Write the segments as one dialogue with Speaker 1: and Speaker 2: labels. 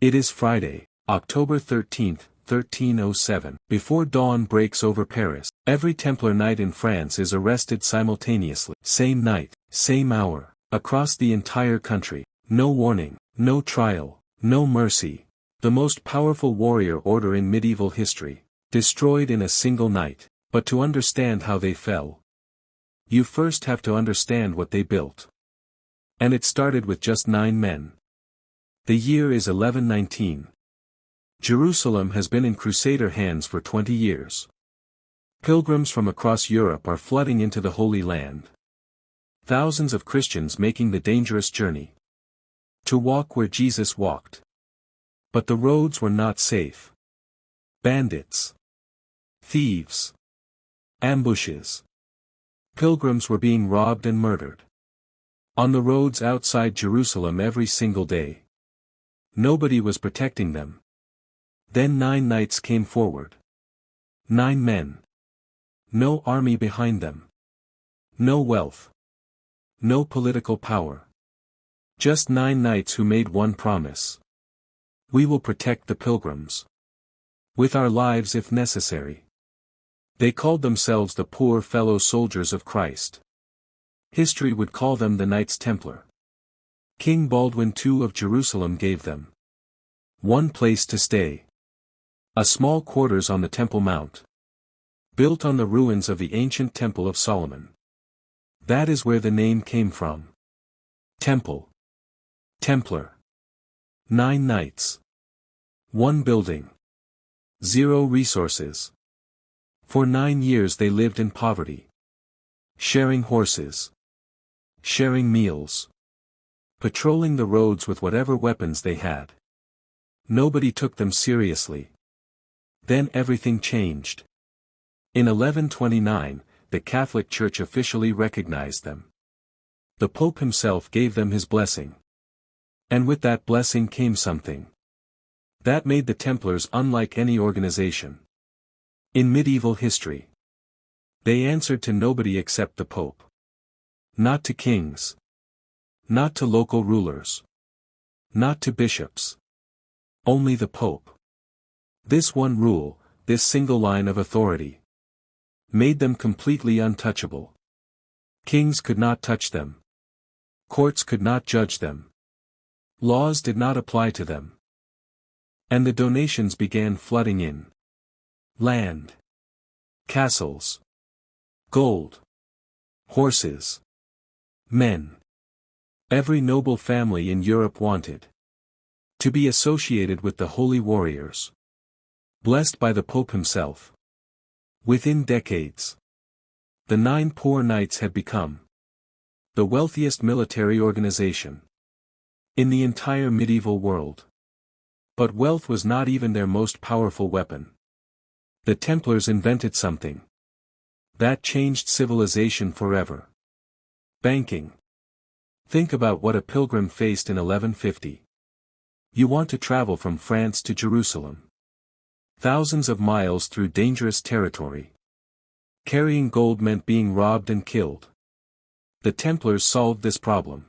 Speaker 1: It is Friday, October 13th, 1307. Before dawn breaks over Paris, every Templar knight in France is arrested simultaneously. Same night, same hour, across the entire country. No warning, no trial, no mercy. The most powerful warrior order in medieval history, destroyed in a single night. But to understand how they fell, you first have to understand what they built. And it started with just 9 men. The year is 1119. Jerusalem has been in Crusader hands for 20 years. Pilgrims from across Europe are flooding into the Holy Land. Thousands of Christians making the dangerous journey to walk where Jesus walked. But the roads were not safe. Bandits, thieves, ambushes. Pilgrims were being robbed and murdered on the roads outside Jerusalem every single day. Nobody was protecting them. Then 9 knights came forward. 9 men. No army behind them. No wealth. No political power. Just 9 knights who made one promise. We will protect the pilgrims. With our lives if necessary. They called themselves the poor fellow soldiers of Christ. History would call them the Knights Templar. King Baldwin II of Jerusalem gave them one place to stay. A small quarters on the Temple Mount. Built on the ruins of the ancient Temple of Solomon. That is where the name came from. Temple. Templar. 9 knights. 1 building. 0 resources. For 9 years they lived in poverty. Sharing horses. Sharing meals. Patrolling the roads with whatever weapons they had. Nobody took them seriously. Then everything changed. In 1129, the Catholic Church officially recognized them. The Pope himself gave them his blessing. And with that blessing came something that made the Templars unlike any organization in medieval history. They answered to nobody except the Pope. Not to kings. Not to local rulers. Not to bishops. Only the Pope. This one rule, this single line of authority, made them completely untouchable. Kings could not touch them. Courts could not judge them. Laws did not apply to them. And the donations began flooding in. Land. Castles. Gold. Horses. Men. Every noble family in Europe wanted to be associated with the holy warriors. Blessed by the Pope himself. Within decades, the 9 poor knights had become the wealthiest military organization in the entire medieval world. But wealth was not even their most powerful weapon. The Templars invented something that changed civilization forever. Banking. Think about what a pilgrim faced in 1150. You want to travel from France to Jerusalem. Thousands of miles through dangerous territory. Carrying gold meant being robbed and killed. The Templars solved this problem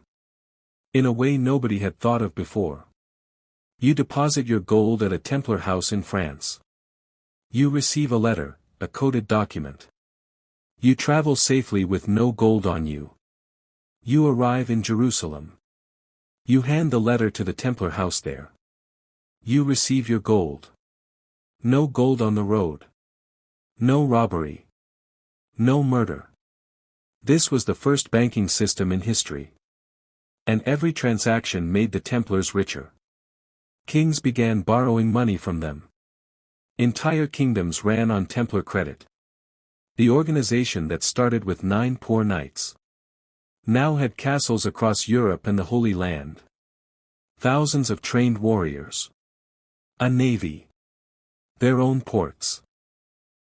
Speaker 1: in a way nobody had thought of before. You deposit your gold at a Templar house in France. You receive a letter, a coded document. You travel safely with no gold on you. You arrive in Jerusalem. You hand the letter to the Templar house there. You receive your gold. No gold on the road. No robbery. No murder. This was the first banking system in history. And every transaction made the Templars richer. Kings began borrowing money from them. Entire kingdoms ran on Templar credit. The organization that started with 9 poor knights now had castles across Europe and the Holy Land. Thousands of trained warriors. A navy. Their own ports.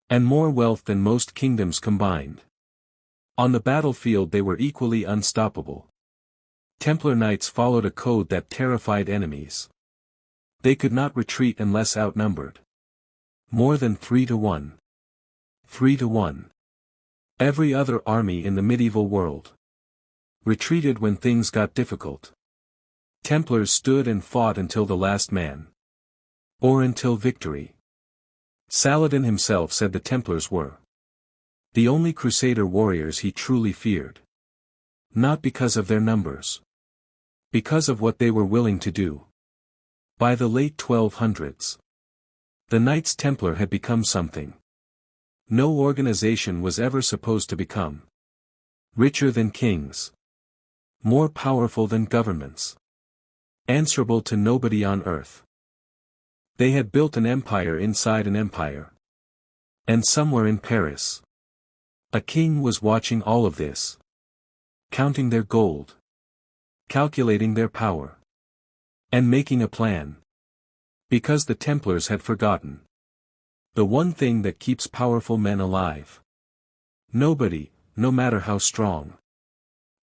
Speaker 1: And more wealth than most kingdoms combined. On the battlefield they were equally unstoppable. Templar knights followed a code that terrified enemies. They could not retreat unless outnumbered. More than 3 to 1. 3 to 1. Every other army in the medieval world retreated when things got difficult. Templars stood and fought until the last man Or until victory. Saladin himself said the Templars were the only Crusader warriors he truly feared. Not because of their numbers. Because of what they were willing to do. By the late 1200s, the Knights Templar had become something no organization was ever supposed to become. Richer than kings. More powerful than governments. Answerable to nobody on earth. They had built an empire inside an empire. And somewhere in Paris, a king was watching all of this. Counting their gold. Calculating their power. And making a plan. Because the Templars had forgotten the one thing that keeps powerful men alive. Nobody, no matter how strong,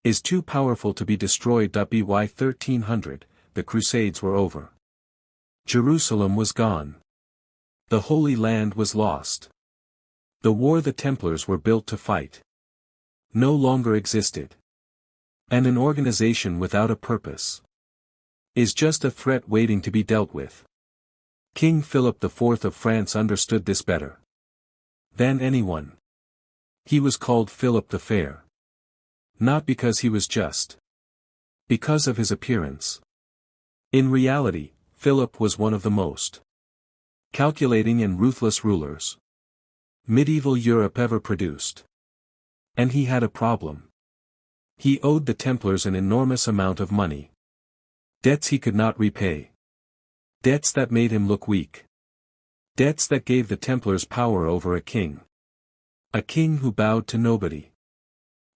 Speaker 1: is too powerful to be destroyed. By 1300, the Crusades were over. Jerusalem was gone. The Holy Land was lost. The war the Templars were built to fight no longer existed. And an organization without a purpose is just a threat waiting to be dealt with. King Philip IV of France understood this better than anyone. He was called Philip the Fair. Not because he was just. Because of his appearance. In reality, Philip was one of the most calculating and ruthless rulers medieval Europe ever produced. And he had a problem. He owed the Templars an enormous amount of money. Debts he could not repay. Debts that made him look weak. Debts that gave the Templars power over a king. A king who bowed to nobody.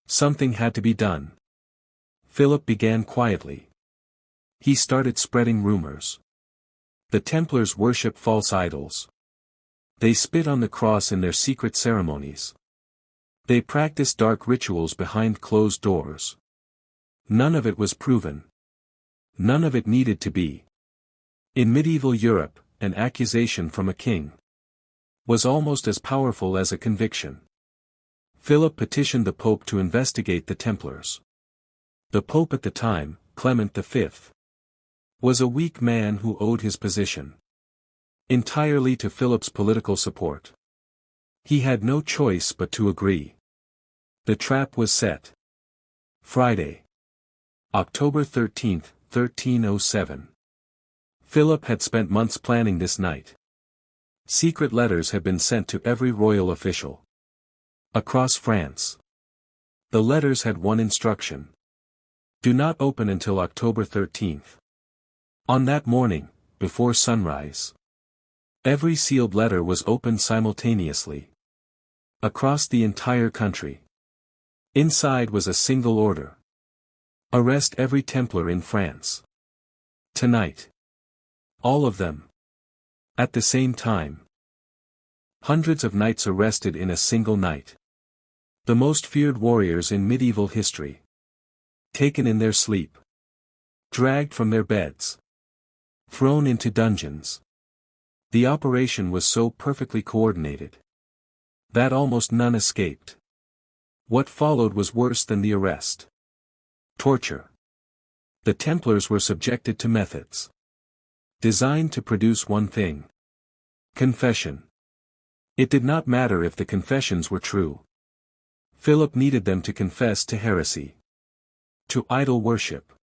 Speaker 1: Something had to be done. Philip began quietly. He started spreading rumors. The Templars worship false idols. They spit on the cross in their secret ceremonies. They practice dark rituals behind closed doors. None of it was proven. None of it needed to be. In medieval Europe, an accusation from a king was almost as powerful as a conviction. Philip petitioned the Pope to investigate the Templars. The Pope at the time, Clement V, was a weak man who owed his position entirely to Philip's political support. He had no choice but to agree. The trap was set. Friday, October 13, 1307. Philip had spent months planning this night. Secret letters had been sent to every royal official across France. The letters had one instruction. Do not open until October 13th. On that morning, before sunrise, every sealed letter was opened simultaneously. Across the entire country. Inside was a single order. Arrest every Templar in France. Tonight. All of them. At the same time. Hundreds of knights arrested in a single night. The most feared warriors in medieval history. Taken in their sleep. Dragged from their beds. Thrown into dungeons. The operation was so perfectly coordinated that almost none escaped. What followed was worse than the arrest. Torture. The Templars were subjected to methods designed to produce one thing. Confession. It did not matter if the confessions were true. Philip needed them to confess to heresy. To idol worship.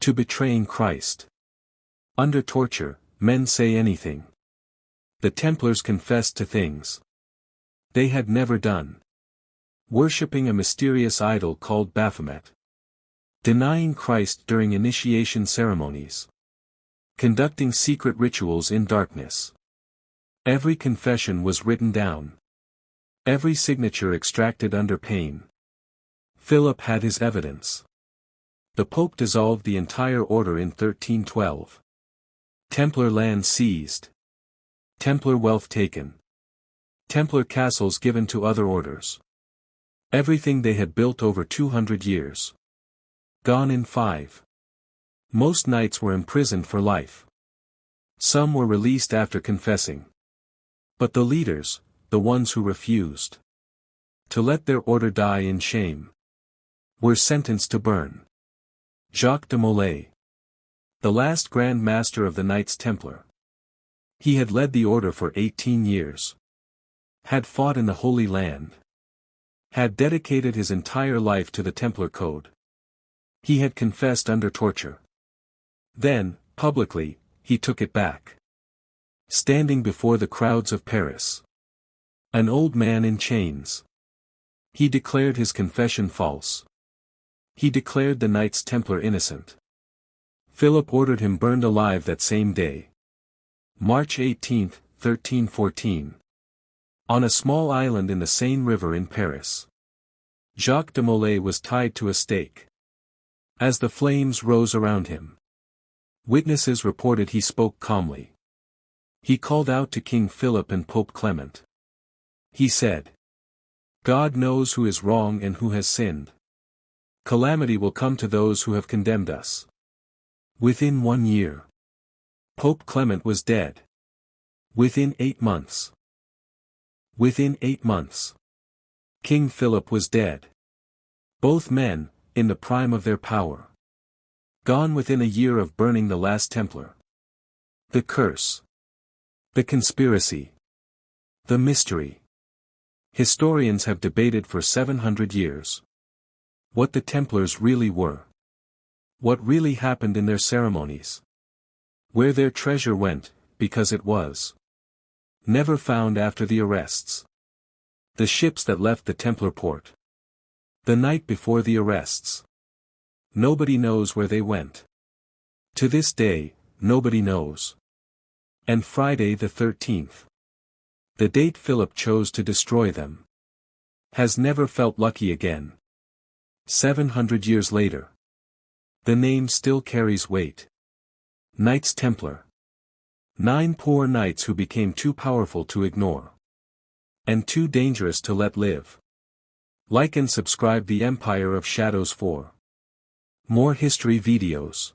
Speaker 1: To betraying Christ. Under torture, men say anything. The Templars confessed to things they had never done. Worshipping a mysterious idol called Baphomet. Denying Christ during initiation ceremonies. Conducting secret rituals in darkness. Every confession was written down. Every signature extracted under pain. Philip had his evidence. The Pope dissolved the entire order in 1312. Templar land seized. Templar wealth taken. Templar castles given to other orders. Everything they had built over 200 years. Gone in 5. Most knights were imprisoned for life. Some were released after confessing. But the leaders, the ones who refused to let their order die in shame, were sentenced to burn. Jacques de Molay, the last Grand Master of the Knights Templar, He had led the order for 18 years. Had fought in the Holy Land. Had dedicated his entire life to the Templar Code. He had confessed under torture. Then, publicly, he took it back. Standing before the crowds of Paris. An old man in chains. He declared his confession false. He declared the Knights Templar innocent. Philip ordered him burned alive that same day. March 18, 1314. On a small island in the Seine River in Paris. Jacques de Molay was tied to a stake. As the flames rose around him. Witnesses reported he spoke calmly. He called out to King Philip and Pope Clement. He said, "God knows who is wrong and who has sinned. Calamity will come to those who have condemned us." Within 1 year. Pope Clement was dead. Within 8 months. Within 8 months. King Philip was dead. Both men, in the prime of their power. Gone within a year of burning the last Templar. The curse. The conspiracy. The mystery. Historians have debated for 700 years. What the Templars really were. What really happened in their ceremonies. Where their treasure went, because it was never found after the arrests. The ships that left the Templar port. The night before the arrests. Nobody knows where they went. To this day, nobody knows. And Friday the 13th. The date Philip chose to destroy them. Has never felt lucky again. 700 years later. The name still carries weight. Knights Templar. 9 poor knights who became too powerful to ignore. And too dangerous to let live. Like and subscribe the Empire of Shadows for more history videos.